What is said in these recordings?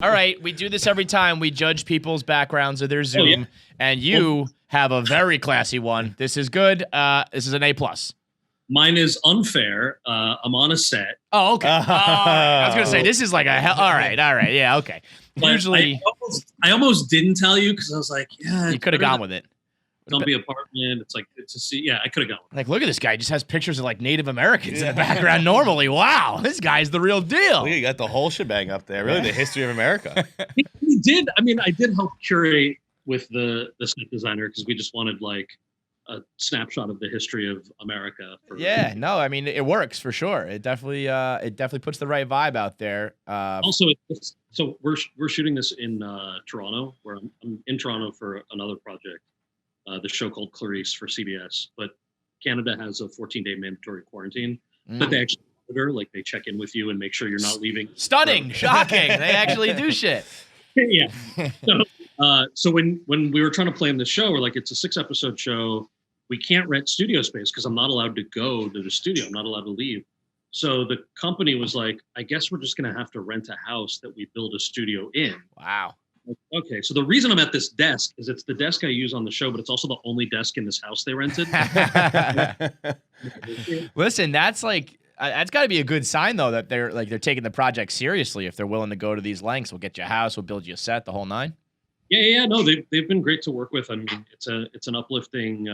All right, we do this every time. We judge people's backgrounds of their Zoom, and you have a very classy one. This is good. This is an A+. Mine is unfair. I'm on a set. Oh, okay. All right. I was going to say, this is like a hell. All right. Yeah, okay. But Usually, I almost didn't tell you because I was like, yeah. You could have gone with it. Dumpy apartment. It's like, to see. Yeah, I could have gone with it. Like, look at this guy. He just has pictures of like Native Americans in the background normally. Wow, this guy's the real deal. Look, you got the whole shebang up there. Really, the history of America. He did. I mean, I did help curate with the set designer because we just wanted like a snapshot of the history of America. Yeah, no, I mean it works for sure. It definitely puts the right vibe out there. Also, so we're shooting this in Toronto, where I'm in Toronto for another project, the show called Clarice for CBS. But Canada has a 14-day mandatory quarantine, but they actually like they check in with you and make sure you're not leaving. Stunning, shocking. They actually do shit. Yeah. So when we were trying to plan this show, we're like, it's a 6-episode show. We can't rent studio space because I'm not allowed to go to the studio. I'm not allowed to leave. So the company was like, I guess we're just going to have to rent a house that we build a studio in. Wow. Okay. So the reason I'm at this desk is it's the desk I use on the show, but it's also the only desk in this house they rented. Listen, that's got to be a good sign though that they're taking the project seriously. If they're willing to go to these lengths, we'll get you a house, we'll build you a set, the whole nine. Yeah. No, they've been great to work with. I mean, it's an uplifting,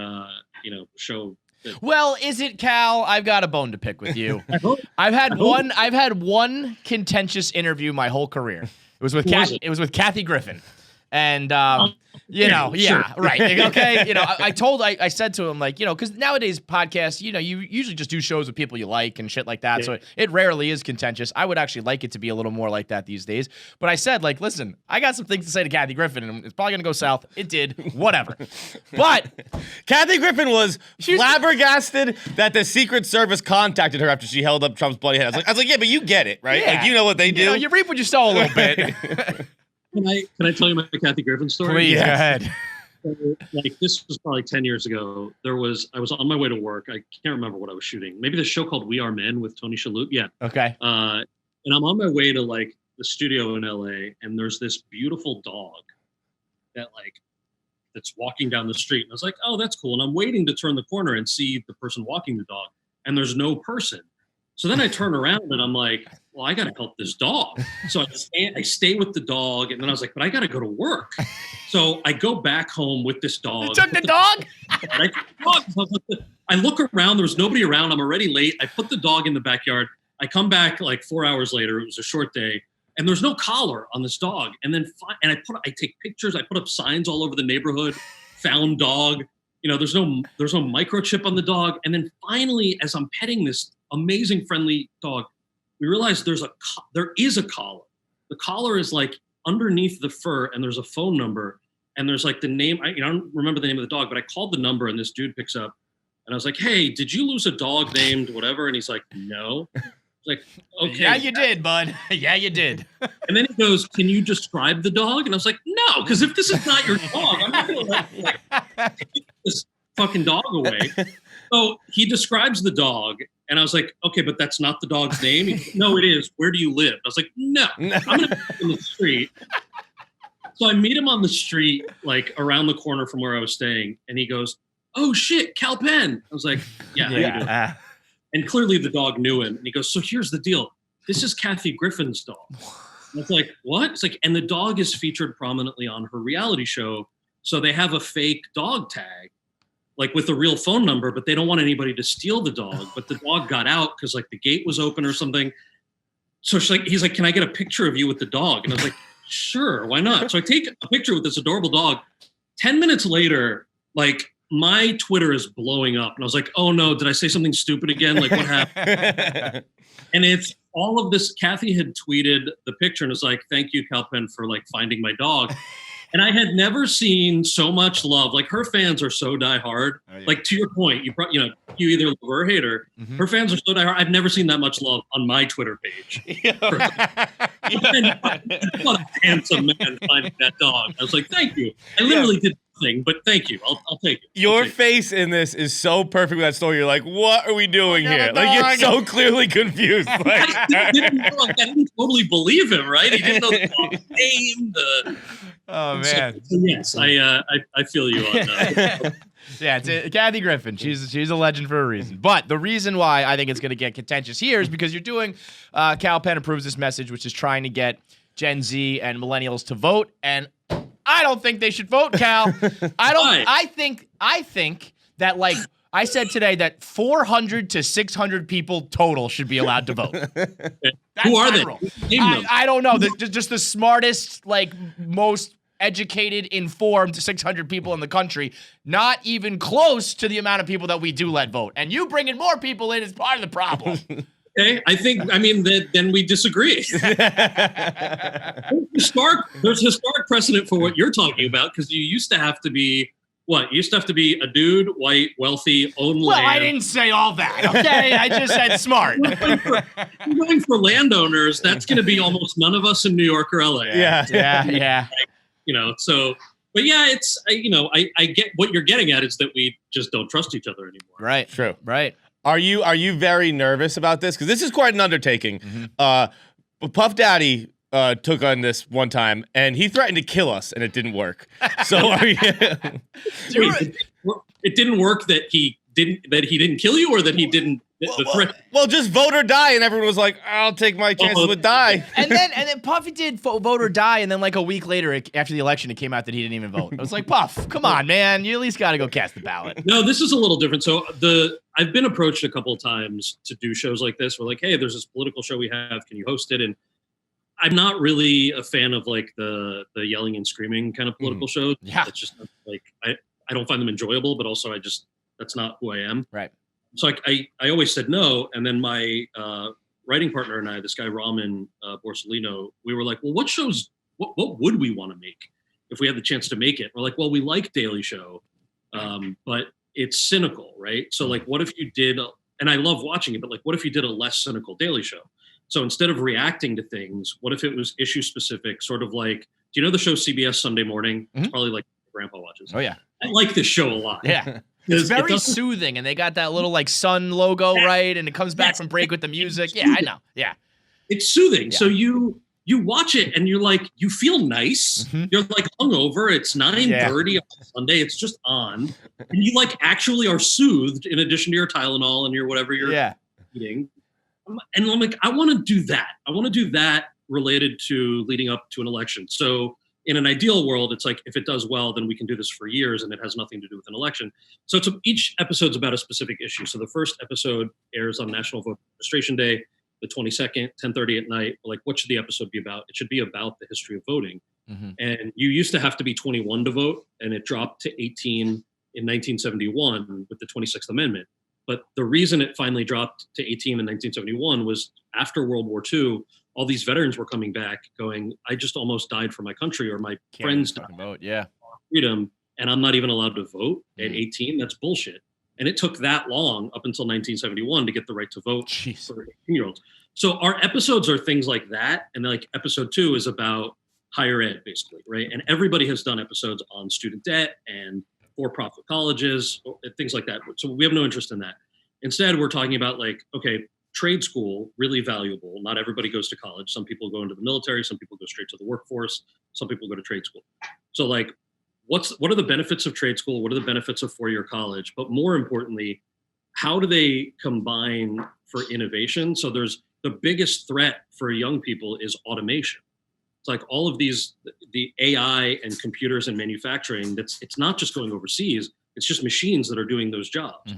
show. Well, is it, Cal? I've got a bone to pick with you. I've had one contentious interview my whole career. It was with Kathy Griffin, and sure. right, okay. I said to him like, because nowadays podcasts, you usually just do shows with people you like and shit like that. Yeah. So it rarely is contentious. I would actually like it to be a little more like that these days. But I said like, listen, I got some things to say to Kathy Griffin, and it's probably gonna go south. It did, whatever. But Kathy Griffin was flabbergasted that the Secret Service contacted her after she held up Trump's bloody head. I was like, yeah, but you get it, right? Yeah. Like, you know what they do. You reap what you sow a little bit. Can I tell you my Kathy Griffin story? Please, go ahead. Like this was probably 10 years ago. I was on my way to work. I can't remember what I was shooting. Maybe the show called We Are Men with Tony Shalhoub. Yeah. Okay. And I'm on my way to like the studio in LA, and there's this beautiful dog that's walking down the street. And I was like, oh, that's cool. And I'm waiting to turn the corner and see the person walking the dog, and there's no person. So then I turn around and I'm like, well, I got to help this dog. So I stay with the dog. And then I was like, but I got to go to work. So I go back home with this dog. You took the dog? I look around. There's nobody around. I'm already late. I put the dog in the backyard. I come back like 4 hours later. It was a short day. And there's no collar on this dog. And then I take pictures. I put up signs all over the neighborhood. Found dog. There's no microchip on the dog. And then finally, as I'm petting this amazing friendly dog, we realized there is a collar. The collar is like underneath the fur, and there's a phone number, and there's like the name. I don't remember the name of the dog, but I called the number, and this dude picks up, and I was like, hey, did you lose a dog named whatever? And he's like, no. I was like, okay. Yeah, you did, bud. Yeah, you did. And then he goes, can you describe the dog? And I was like, no, because if this is not your dog, I'm not going to take this fucking dog away. So he describes the dog, and I was like, okay, but that's not the dog's name. He goes, no, it is. Where do you live? I was like, no, I'm going to meet him on the street. So I meet him on the street, like around the corner from where I was staying, and he goes, oh shit, Kal Penn. I was like, yeah. And clearly the dog knew him, and he goes, so here's the deal. This is Kathy Griffin's dog. And it's like, what? It's like, and the dog is featured prominently on her reality show. So they have a fake dog tag, like with a real phone number, but they don't want anybody to steal the dog. But the dog got out because like the gate was open or something. So he's like, can I get a picture of you with the dog? And I was like, sure, why not? So I take a picture with this adorable dog. 10 minutes later, like my Twitter is blowing up. And I was like, oh no, did I say something stupid again? Like what happened? And it's all of this. Kathy had tweeted the picture and was like, thank you, Kal Penn, for like finding my dog. And I had never seen so much love. Like her fans are so diehard. Oh, yeah. Like to your point, you either love her or hate her. Mm-hmm. Her fans are so diehard. I've never seen that much love on my Twitter page. What a handsome man finding that dog. I was like, thank you. I literally did thing, but thank you. I'll take it. Your face in this is so perfect with that story. You're like, what are we doing here? Like, you're so clearly confused. Like, I didn't totally believe him, right? He didn't know the dog's name. Oh man. So yes, I feel you on that. Yeah, it's Kathy Griffin. She's a legend for a reason. But the reason why I think it's going to get contentious here is because you're doing Kal Penn approves this message, which is trying to get Gen Z and millennials to vote, and I don't think they should vote, Cal. I think that, like I said today, that 400 to 600 people total should be allowed to vote. Who are they? I don't know. Just the smartest, like most educated, informed 600 people in the country, not even close to the amount of people that we do let vote. And you bringing more people in is part of the problem. Okay, then we disagree. There's historic precedent for what you're talking about, because you used to have to be what? You used to have to be a dude, white, wealthy, own land. Well, I didn't say all that, okay? I just said smart. Going for landowners, that's going to be almost none of us in New York or LA. Yeah. But yeah, it's, I get what you're getting at is that we just don't trust each other anymore. Right. True. Right. Are you very nervous about this? Because this is quite an undertaking. Puff Daddy took on this one time, and he threatened to kill us, and it didn't work. So are you? It didn't work that he didn't kill you, or that he didn't. Well, just vote or die, and everyone was like, "I'll take my chances with die." And then Puffy did vote or die, and then like a week later, after the election, it came out that he didn't even vote. I was like, Puff, come on, man, you at least got to go cast the ballot. No, this is a little different. So I've been approached a couple of times to do shows like this. We're like, hey, there's this political show we have. Can you host it? And I'm not really a fan of like the yelling and screaming kind of political shows. Yeah, it's just like I don't find them enjoyable, but also that's not who I am. Right. So I always said no, and then my writing partner and I, this guy Raman Borsellino, we were like, well, what would we want to make if we had the chance to make it? We're like, well, we like Daily Show, but it's cynical, right? So like, what if you did? And I love watching it, but like, what if you did a less cynical Daily Show? So instead of reacting to things, what if it was issue specific? Sort of like, do you know the show CBS Sunday Morning? It's probably like Grandpa watches. Oh yeah, I like this show a lot. Yeah. It's very soothing, and they got that little like sun logo, right? And it comes back from break with the music. Yeah, I know. Yeah, it's soothing. Yeah. So you watch it, and you're like, you feel nice. You're like hungover. It's 9:30 on Sunday. It's just on, and you like actually are soothed in addition to your Tylenol and your whatever you're eating. And I'm like, I want to do that. I want to do that related to leading up to an election. So in an ideal world, it's like, if it does well, then we can do this for years, and it has nothing to do with an election. So each episode's about a specific issue. So the first episode airs on National Voter Registration Day, the 22nd, 10:30 at night. Like, what should the episode be about? It should be about the history of voting. And you used to have to be 21 to vote, and it dropped to 18 in 1971 with the 26th Amendment. But the reason it finally dropped to 18 in 1971 was after World War II, all these veterans were coming back going, I just almost died for my country, or my friends died vote, yeah, freedom, and I'm not even allowed to vote at 18. That's bullshit. And it took that long, up until 1971, to get the right to vote for 18-year-olds. So our episodes are things like that. And like episode 2 is about higher ed, basically, right? And everybody has done episodes on student debt and for-profit colleges, things like that. So we have no interest in that. Instead, we're talking about like, okay, trade school, really valuable. Not everybody goes to college. Some people go into the military. Some people go straight to the workforce. Some people go to trade school. So like, what are the benefits of trade school? What are the benefits of four-year college? But more importantly, how do they combine for innovation? So there's the biggest threat for young people is automation. It's like all of the AI and computers and manufacturing, it's not just going overseas. It's just machines that are doing those jobs.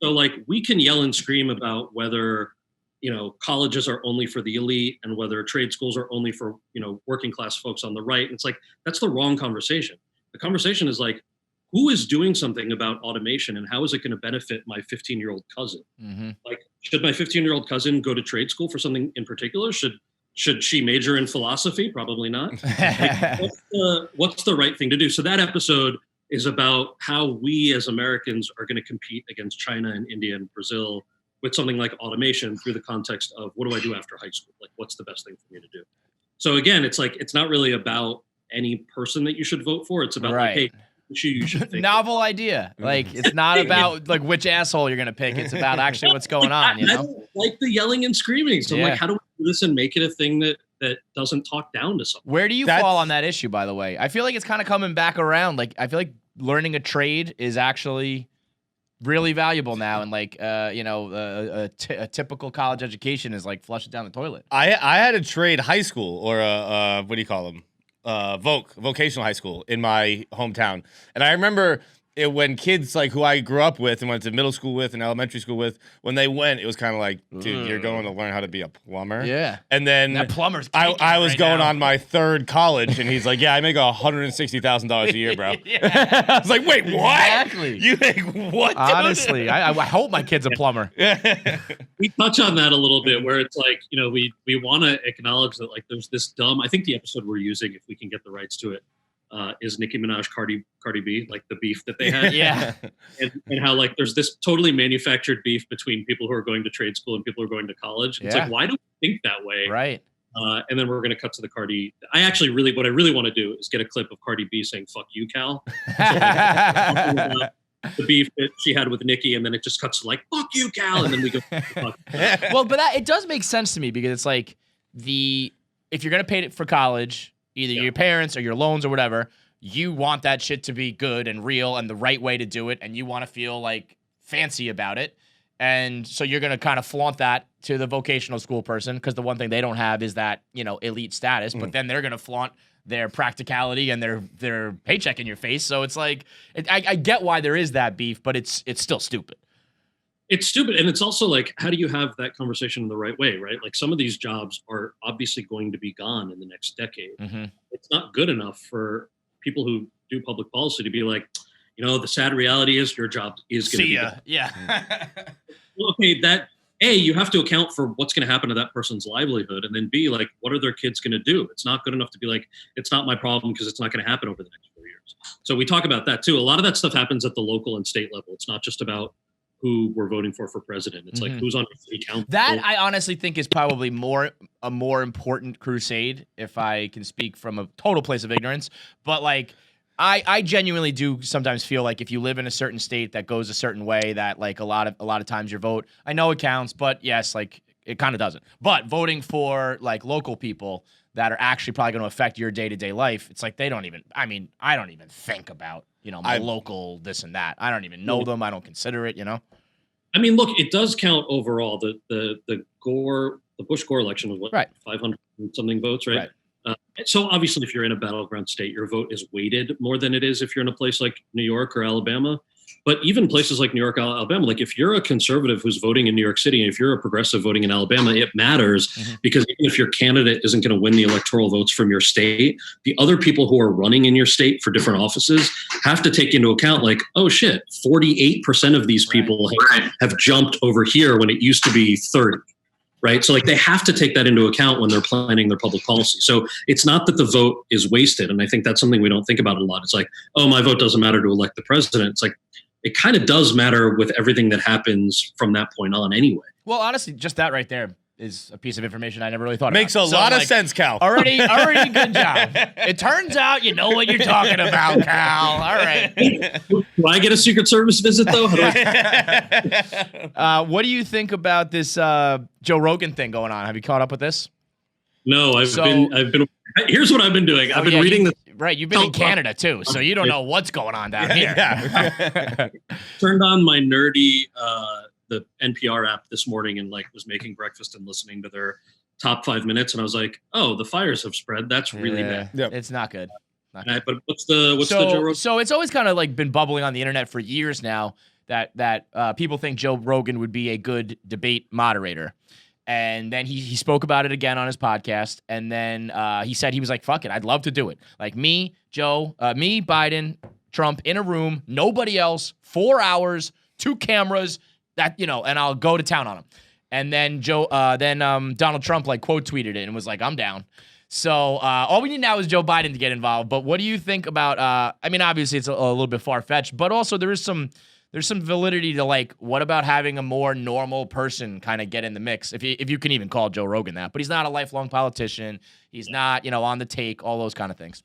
So like, we can yell and scream about whether, colleges are only for the elite and whether trade schools are only for, working class folks on the right. And it's like, that's the wrong conversation. The conversation is like, who is doing something about automation, and how is it going to benefit my 15-year-old cousin? Like, should my 15-year-old cousin go to trade school for something in particular? Should she major in philosophy? Probably not. Like, what's the right thing to do? So that episode is about how we as Americans are going to compete against China and India and Brazil with something like automation through the context of, what do I do after high school? Like, what's the best thing for me to do? So again, it's like, it's not really about any person that you should vote for. It's about like, hey, you should think. Novel idea. Like, it's not about like which asshole you're gonna pick. It's about actually what's going on. You I know, don't like the yelling and screaming. So I'm like, how do we do this and make it a thing that doesn't talk down to someone? Where do you fall on that issue, by the way? I feel like it's kind of coming back around. Like, I feel like learning a trade is actually really valuable now, and like a typical college education is like flush it down the toilet. I had a trade high school, or a what do you call them? Vocational high school in my hometown, and I remember when kids like who I grew up with and went to middle school with and elementary school with, when they went, it was kind of like, dude, you're going to learn how to be a plumber. Yeah. And then that plumber's I was right going now. on my third college, and he's like, yeah, I make $160,000 a year, bro. I was like, wait, what? Exactly. You make what? Honestly, I hope my kid's a plumber. We touch on that a little bit, where it's like, we want to acknowledge that like there's this dumb. I think the episode we're using, if we can get the rights to it, is Nicki Minaj Cardi B, like the beef that they had. Yeah. And how like there's this totally manufactured beef between people who are going to trade school and people who are going to college. It's like, why do we think that way? Right. And then we're going to cut to the Cardi. What I really want to do is get a clip of Cardi B saying "fuck you, Cal." The beef that she had with Nicki, and then it just cuts to like "fuck you, Cal," and then we go. Well, but it does make sense to me, because it's like if you're gonna pay it for college, either your parents or your loans or whatever, you want that shit to be good and real and the right way to do it, and you want to feel like fancy about it. And so you're going to kind of flaunt that to the vocational school person, because the one thing they don't have is that, elite status, but then they're going to flaunt their practicality and their paycheck in your face. So it's like, I get why there is that beef, but it's still stupid. It's stupid. And it's also like, how do you have that conversation in the right way, right? Like, some of these jobs are obviously going to be gone in the next decade. Mm-hmm. It's not good enough for people who do public policy to be like, the sad reality is your job is going to be gone. Yeah. Well, okay, that A, you have to account for what's going to happen to that person's livelihood. And then B, like, what are their kids going to do? It's not good enough to be like, it's not my problem because it's not going to happen over the next 4 years. So we talk about that too. A lot of that stuff happens at the local and state level. It's not just about who we're voting for president. It's like who's on the city council. That I honestly think is probably a more important crusade, if I can speak from a total place of ignorance. But like, I genuinely do sometimes feel like if you live in a certain state that goes a certain way, that like a lot of times your vote, I know it counts, but yes, like it kind of doesn't. But voting for like local people that are actually probably going to affect your day-to-day life, it's like I don't even think about, my local this and that. I don't even know them. I don't consider it, I mean, look, it does count overall. The Bush Gore election was what, 500 something votes, right? So obviously, if you're in a battleground state, your vote is weighted more than it is if you're in a place like New York or Alabama. But even places like New York, Alabama, like if you're a conservative who's voting in New York City, and if you're a progressive voting in Alabama, it matters because even if your candidate isn't going to win the electoral votes from your state, the other people who are running in your state for different offices have to take into account like, oh shit, 48% of these people have jumped over here when it used to be 30. Right. So like they have to take that into account when they're planning their public policy. So it's not that the vote is wasted. And I think that's something we don't think about a lot. It's like, oh, my vote doesn't matter to elect the president. It's like, it kind of does matter with everything that happens from that point on anyway. Well, honestly, just that right there is a piece of information I never really thought Makes about. Makes a lot of sense, Cal. Already good job. It turns out you know what you're talking about, Cal. All right. Do I get a Secret Service visit, though? What do you think about this Joe Rogan thing going on? Have you caught up with this? No, I've been. Here's what I've been doing. I've been reading you've been in Canada too, so you don't know what's going on down here. Yeah. Turned on my nerdy the NPR app this morning and like was making breakfast and listening to their top 5 minutes, and I was like, oh, the fires have spread. That's really bad. Yep. It's not good. But what's the Joe Rogan? So it's always kind of like been bubbling on the internet for years now that people think Joe Rogan would be a good debate moderator. And then he spoke about it again on his podcast. And then he said he was like, fuck it, I'd love to do it. Like me, Biden, Trump in a room, nobody else, 4 hours, 2 cameras, and I'll go to town on him. And then Donald Trump like quote tweeted it and was like, I'm down. So all we need now is Joe Biden to get involved. But what do you think about, obviously it's a little bit far-fetched, but also there's some validity to like, what about having a more normal person kind of get in the mix? If you can even call Joe Rogan that, but he's not a lifelong politician. He's not, on the take, all those kind of things.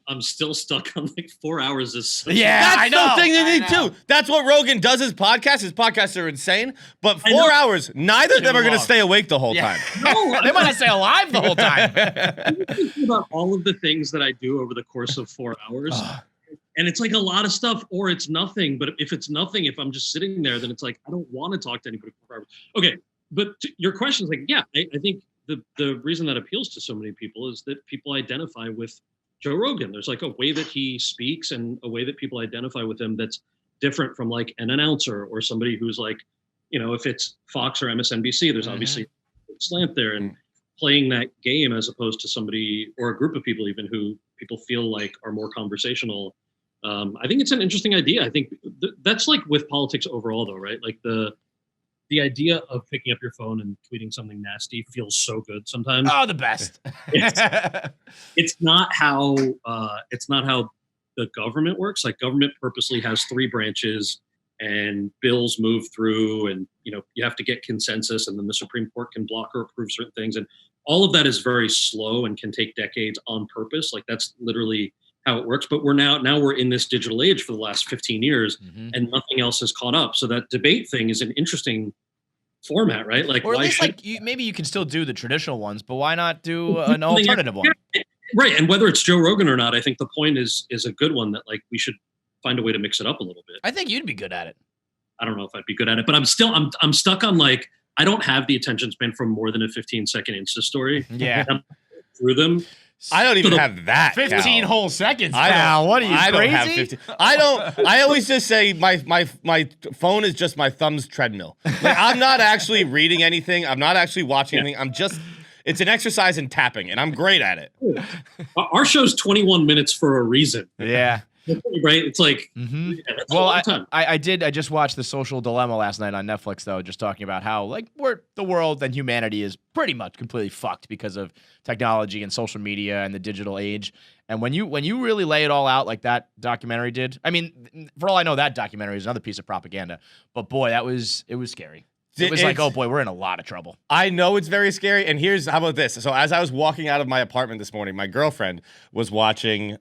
I'm still stuck on like 4 hours of sleep. Yeah, That's I know. the thing they need too. That's what Rogan does his podcast. His podcasts are insane. But 4 hours, neither of them are going to stay awake the whole time. No, They might not stay alive the whole time. I'm thinking about all of the things that I do over the course of 4 hours. And it's like a lot of stuff, or it's nothing. But if it's nothing, if I'm just sitting there, then it's like, I don't want to talk to anybody for 4 hours. Okay. But your question is like, yeah, I think the reason that appeals to so many people is that people identify with Joe Rogan. There's like a way that he speaks and a way that people identify with him that's different from like an announcer or somebody who's like, if it's Fox or MSNBC, there's obviously a slant there, and playing that game as opposed to somebody or a group of people even who people feel like are more conversational. I think it's an interesting idea. I think that's like with politics overall though, right? Like the idea of picking up your phone and tweeting something nasty feels so good sometimes. Oh, the best. It's not how the government works. Like government purposely has 3 branches and bills move through, and you have to get consensus, and then the Supreme Court can block or approve certain things, and all of that is very slow and can take decades on purpose. Like that's literally how it works. But we're now we're in this digital age for the last 15 years and nothing else has caught up. So that debate thing is an interesting format, right? Like, or at least maybe you can still do the traditional ones, but why not do an alternative one? Right. And whether it's Joe Rogan or not, I think the point is a good one that like we should find a way to mix it up a little bit. I think you'd be good at it. I don't know if I'd be good at it, but I'm stuck on like, I don't have the attention span for more than a 15-second Insta story. Yeah. Through them. I don't even have that. 15 whole seconds. What are you, crazy? don't have 15. I always just say my phone is just my thumb's treadmill. Like I'm not actually reading anything. I'm not actually watching anything. It's an exercise in tapping, and I'm great at it. Our show's 21 minutes for a reason. Yeah. Right? It's like, well, I just watched The Social Dilemma last night on Netflix, though, just talking about how like the world and humanity is pretty much completely fucked because of technology and social media and the digital age. And when you really lay it all out like that documentary did, I mean, for all I know, that documentary is another piece of propaganda. But boy, it was scary. It was like, oh boy, we're in a lot of trouble. I know it's very scary. And how about this? So as I was walking out of my apartment this morning, my girlfriend was watching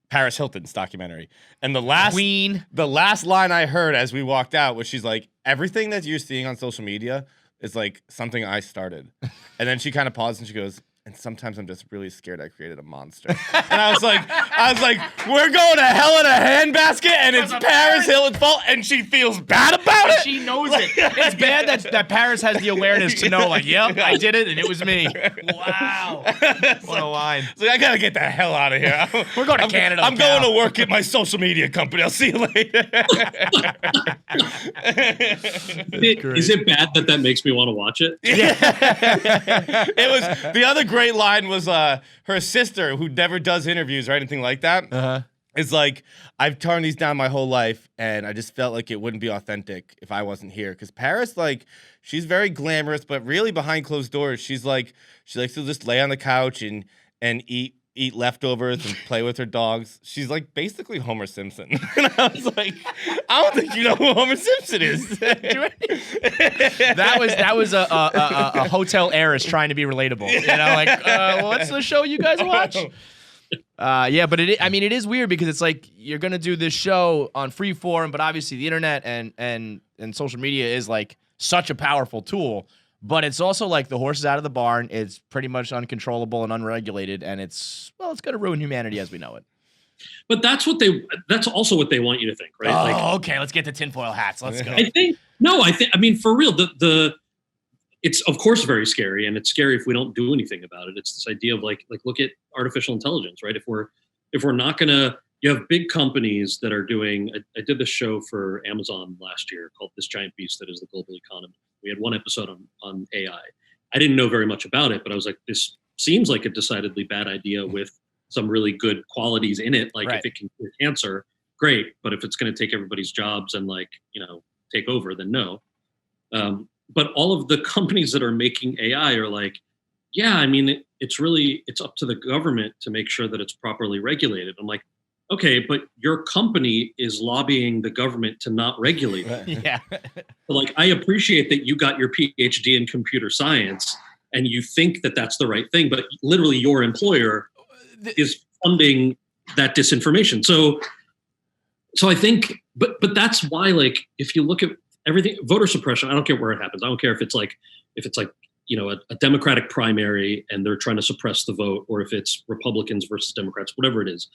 Paris Hilton's documentary. And the last line I heard as we walked out was she's like, everything that you're seeing on social media is like something I started. And then she kind of paused and she goes, and sometimes I'm just really scared I created a monster. And I was like, we're going to hell in a handbasket, and it's Paris Hilton's fault, and she feels bad about it. She knows it. It's bad that Paris has the awareness to know, like, yep, I did it, and it was me. Wow. What a line. So I got to get the hell out of here. We're going to Canada. I'm going to work at my social media company. I'll see you later. Is it bad that makes me want to watch it? Yeah. It was the other great line was her sister, who never does interviews or anything like that. It's like, I've turned these down my whole life, and I just felt like it wouldn't be authentic if I wasn't here. Because Paris, like, she's very glamorous, but really behind closed doors, she likes to just lay on the couch and eat leftovers and play with her dogs. She's like basically Homer Simpson. And I was like, I don't think you know who Homer Simpson is. That was a hotel heiress trying to be relatable. What's the show you guys watch? Yeah, but it is weird because it's like you're gonna do this show on freeform, but obviously the internet and social media is like such a powerful tool. But it's also like the horse is out of the barn. It's pretty much uncontrollable and unregulated, and it's going to ruin humanity as we know it. But that's also what they want you to think, right? Oh, okay. Let's get the tinfoil hats. Let's go. I mean, for real, it's of course very scary, and it's scary if we don't do anything about it. It's this idea of like look at artificial intelligence, right? If we're not gonna, you have big companies that are doing. I did this show for Amazon last year called "This Giant Beast That Is the Global Economy." We had one episode on AI. I didn't know very much about it, but I was like, this seems like a decidedly bad idea with some really good qualities in it. Like if it can cure cancer, great. But if it's going to take everybody's jobs and take over, then no. But all of the companies that are making AI are like, yeah, I mean, it's up to the government to make sure that it's properly regulated. I'm like, okay, but your company is lobbying the government to not regulate it. Yeah. So I appreciate that you got your PhD in computer science and you think that that's the right thing, but literally your employer is funding that disinformation. So I think, but that's why, like, if you look at everything, voter suppression, I don't care where it happens. I don't care if it's like, a Democratic primary and they're trying to suppress the vote, or if it's Republicans versus Democrats, whatever it is.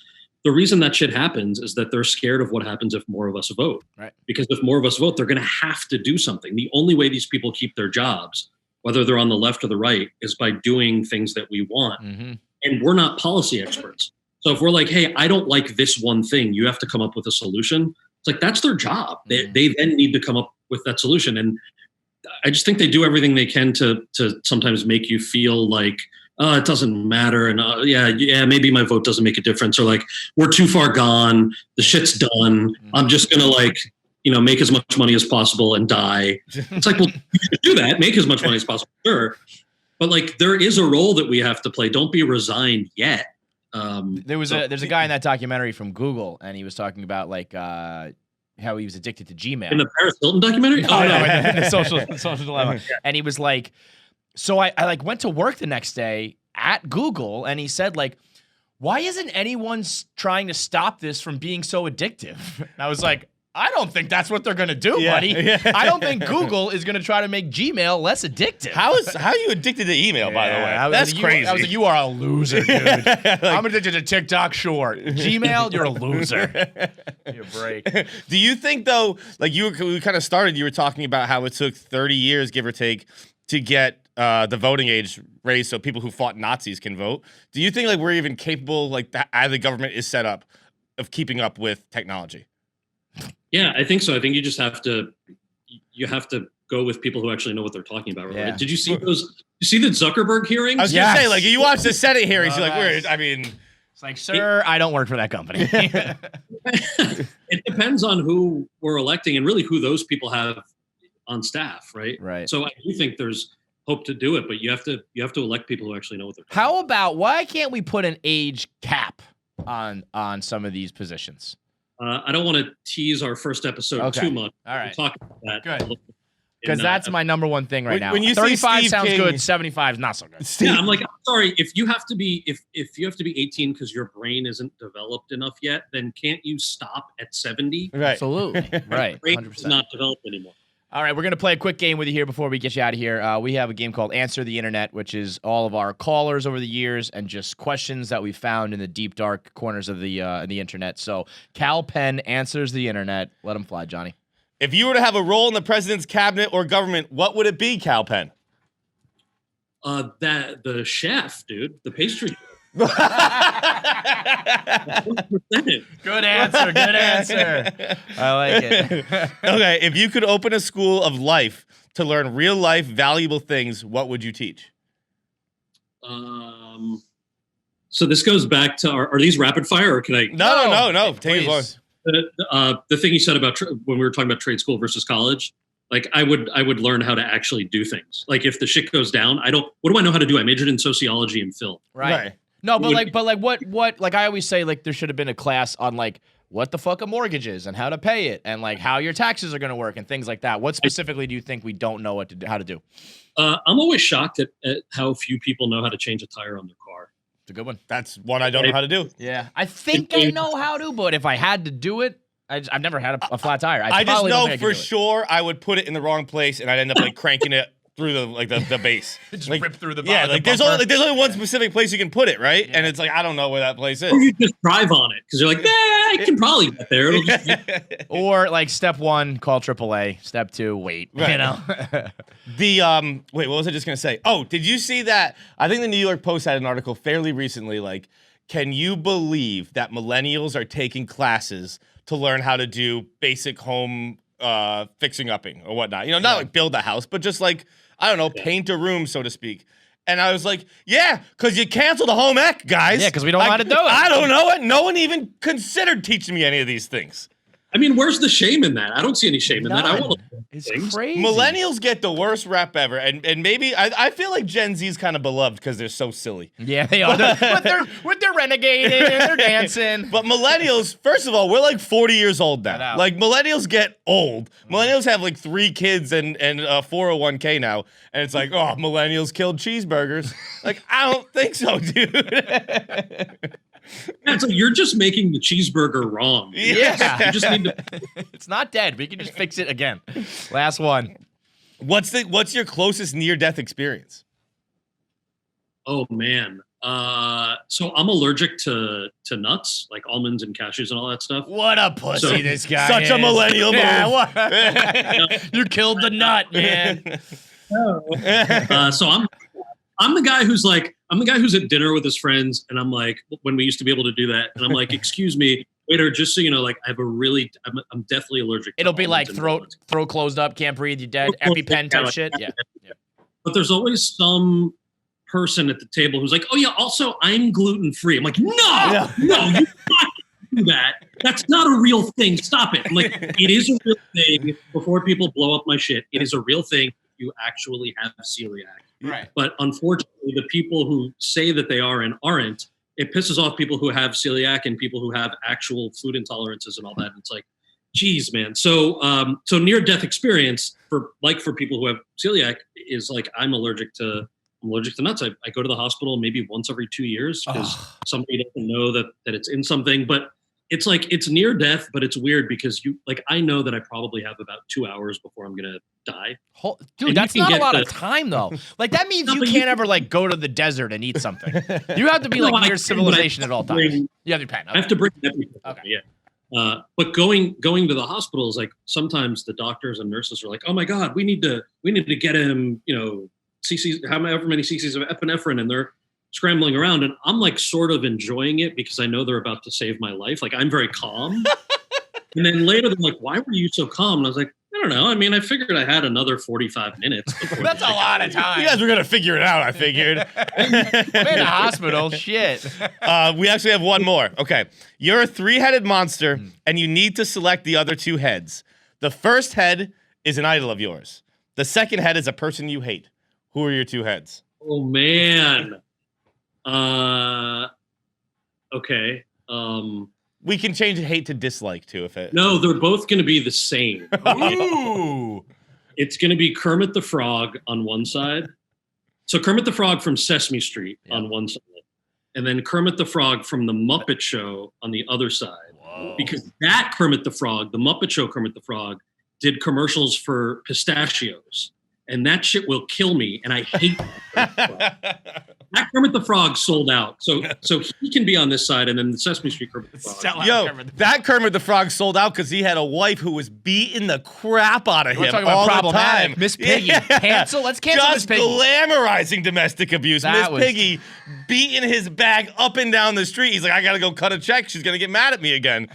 The reason that shit happens is that they're scared of what happens if more of us vote. Right. Because if more of us vote, they're going to have to do something. The only way these people keep their jobs, whether they're on the left or the right, is by doing things that we want. Mm-hmm. And we're not policy experts. So if we're like, hey, I don't like this one thing, you have to come up with a solution. It's like, that's their job. They then need to come up with that solution. And I just think they do everything they can to sometimes make you feel like, oh, it doesn't matter. And yeah, maybe my vote doesn't make a difference. Or like, we're too far gone. The shit's done. I'm just going to make as much money as possible and die. It's like, well, you should do that. Make as much money as possible. Sure. But like, there is a role that we have to play. Don't be resigned yet. There's a guy in that documentary from Google, and he was talking about like how he was addicted to Gmail. In the Paris Hilton documentary? In the social dilemma. Yeah. And he was like, so I like went to work the next day at Google, and he said like, why isn't anyone trying to stop this from being so addictive? And I was like, I don't think that's what they're going to do, buddy. Yeah. I don't think Google is going to try to make Gmail less addictive. How are you addicted to email, by the way? That's crazy. I was like, you are a loser, dude. Like, I'm addicted to TikTok short. Gmail, you're a loser. You break. Do you think, though, like we kind of started, you were talking about how it took 30 years, give or take, to get the voting age raised so people who fought Nazis can vote. Do you think like we're even capable, like the government is set up, of keeping up with technology? Yeah, I think so. I think you just have to go with people who actually know what they're talking about. Right? Yeah. Did you see those? You see the Zuckerberg hearings? I was gonna say, like, you watch the Senate hearings, you're like, weird. I mean, it's like, sir, I don't work for that company. It depends on who we're electing and really who those people have on staff, right? Right. So I do think there's hope to do it, but you have to elect people who actually know what they're talking How about why can't we put an age cap on some of these positions? I don't want to tease our first episode too much. All right. We'll talk about that. Good. Because that's my number one thing right now. When you 35 see sounds King, good, 75 is not so good. Yeah, I'm like, I'm sorry, if you have to be 18 because your brain isn't developed enough yet, then can't you stop at 70? Right. Absolutely. Right. Your brain 100%. is not developed anymore. All right, we're going to play a quick game with you here before we get you out of here. We have a game called Answer the Internet, which is all of our callers over the years and just questions that we found in the deep, dark corners of the internet. So Kal Penn answers the internet. Let him fly, Johnny. If you were to have a role in the president's cabinet or government, what would it be, Kal Penn? The chef, dude, the pastry. Good answer. Good answer. I like it. Okay, if you could open a school of life to learn real life valuable things, what would you teach? So this goes back to are these rapid fire or can I? No. Take it long. The thing you said about when we were talking about trade school versus college, like I would learn how to actually do things. Like if the shit goes down, what do I know how to do? I majored in sociology and film. Right. No, but what I always say, like there should have been a class on like what the fuck a mortgage is and how to pay it and like how your taxes are going to work and things like that. What specifically do you think we don't know how to do? I'm always shocked at how few people know how to change a tire on their car. It's a good one. That's one I don't know how to do. Yeah, I think I know how to, but if I had to do it, I've never had a flat tire. I just know for sure I would put it in the wrong place and I'd end up like cranking it through the base. Just like, rip through the yeah, like there's only one specific place you can put it, right? Yeah. And it's like I don't know where that place is. Or you just drive on it because you're like, I can probably get there. It'll just or like step 1, call AAA. Step 2, wait. Right. You know. Wait, what was I just gonna say? Oh, did you see that? I think the New York Post had an article fairly recently. Like, can you believe that millennials are taking classes to learn how to do basic home fixing upping or whatnot? You know, not like build a house, but just like I don't know, paint a room, so to speak. And I was like, yeah, because you canceled the home ec, guys. Yeah, because we don't know how to do it. I don't know it. No one even considered teaching me any of these things. I mean, where's the shame in that? I don't see any shame in that. I None. want It's things. crazy. Millennials get the worst rap ever, and maybe I feel like Gen Z's kind of beloved because they're so silly. Yeah, they are. With their renegading and they're dancing. But millennials, first of all, we're like 40 years old I now. know. Like millennials get old. Millennials have like 3 kids and 401k now, and it's like, oh, millennials killed cheeseburgers. Like I don't think so, dude. It's like you're just making the cheeseburger wrong. Yeah. You just need to. It's not dead. We can just fix it again. Last one. What's your closest near-death experience? Oh man. So I'm allergic to nuts, like almonds and cashews and all that stuff. What a pussy So- this guy Such is. a millennial move. Yeah, what? You killed the nut, man. So I'm the guy who's at dinner with his friends, and I'm like, when we used to be able to do that, and I'm like, excuse me, waiter, just so you know, like I'm deathly allergic. to It'll be like almonds and throat closed up, can't breathe, you dead, Throat closed EpiPen up, type yeah, shit. like, Yeah. But there's always some person at the table who's like, oh yeah, also I'm gluten free. I'm like, no, you can't do that. That's not a real thing. Stop it. I'm like, it is a real thing. Before people blow up my shit, it is a real thing. You actually have celiac. Right. But unfortunately, the people who say that they are and aren't, it pisses off people who have celiac and people who have actual food intolerances and all that. And it's like, geez, man. So near death experience for people who have celiac is like, I'm allergic to nuts. I go to the hospital maybe once every 2 years because somebody doesn't know that it's in something. But it's like, it's near death, but it's weird because I know that I probably have about 2 hours before I'm going to die. Dude, And that's you can not a get lot of time though. Like that means No, you but can't ever like go to the desert and eat something. You have to be like No, I near can, civilization but at all I have to times. bring- You have your pen. I have to bring everything. Okay. Yeah. But going to the hospital is like, sometimes the doctors and nurses are like, oh my God, we need to get him, cc's, however many cc's of epinephrine, and they're scrambling around, and I'm like sort of enjoying it because I know they're about to save my life. Like I'm very calm. And then later they're like, why were you so calm? And I was like, I don't know. I mean, I figured I had another 45 minutes. That's a lot of time. You guys were gonna figure it out, I figured. I'm in the hospital. Shit. We actually have one more. Okay. You're a 3-headed monster, and you need to select the other 2 heads. The first head is an idol of yours. The second head is a person you hate. Who are your 2 heads? Oh man. Okay. We can change hate to dislike too if it. No, they're both going to be the same. Ooh. It's going to be Kermit the Frog on one side. So Kermit the Frog from Sesame Street on one side, and then Kermit the Frog from the Muppet Show on the other side. Whoa. Because that Kermit the Frog, the Muppet Show Kermit the Frog, did commercials for pistachios. And that shit will kill me, and I hate that. That Kermit the Frog sold out. So he can be on this side, and then the Sesame Street Kermit the Frog. Yo, that Kermit the Frog sold out because he had a wife who was beating the crap out of We're him talking all about the time. problematic. Miss Piggy. Cancel. Let's cancel Just Miss Piggy. glamorizing domestic abuse. That Miss was- Piggy beating his bag up and down the street. He's like, I gotta go cut a check. She's gonna get mad at me again.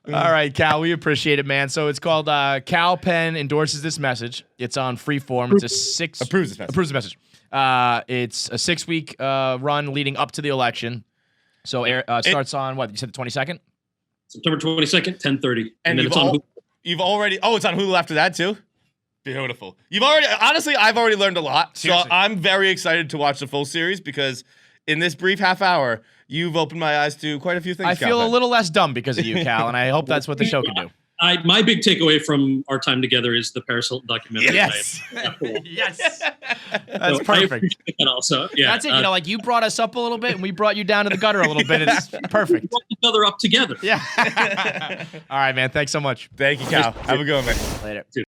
All right, Cal, we appreciate it, man. So it's called Kal Penn endorses this message. It's on Freeform. It's a Approves this message. Approves the message. It's a 6-week run leading up to the election. So starts on what? You said the 22nd? September 22nd, 10:30. And then it's on Hulu. you've already. Oh, it's on Hulu after that too. Beautiful. You've already. Honestly, I've already learned a lot. Seriously. So I'm very excited to watch the full series because in this brief half hour, you've opened my eyes to quite a few things. I feel a Calvin. little less dumb because of you, Cal, and I hope that's what the show can do. My big takeaway from our time together is the Paris Hilton documentary. Yes. Yes. That's So I perfect. appreciate that also. Yeah. That's it. Like you brought us up a little bit and we brought you down to the gutter a little bit. It's perfect. We brought each other up together. Yeah. All right, man. Thanks so much. Thank you, Cal. Have a good one, man. Later.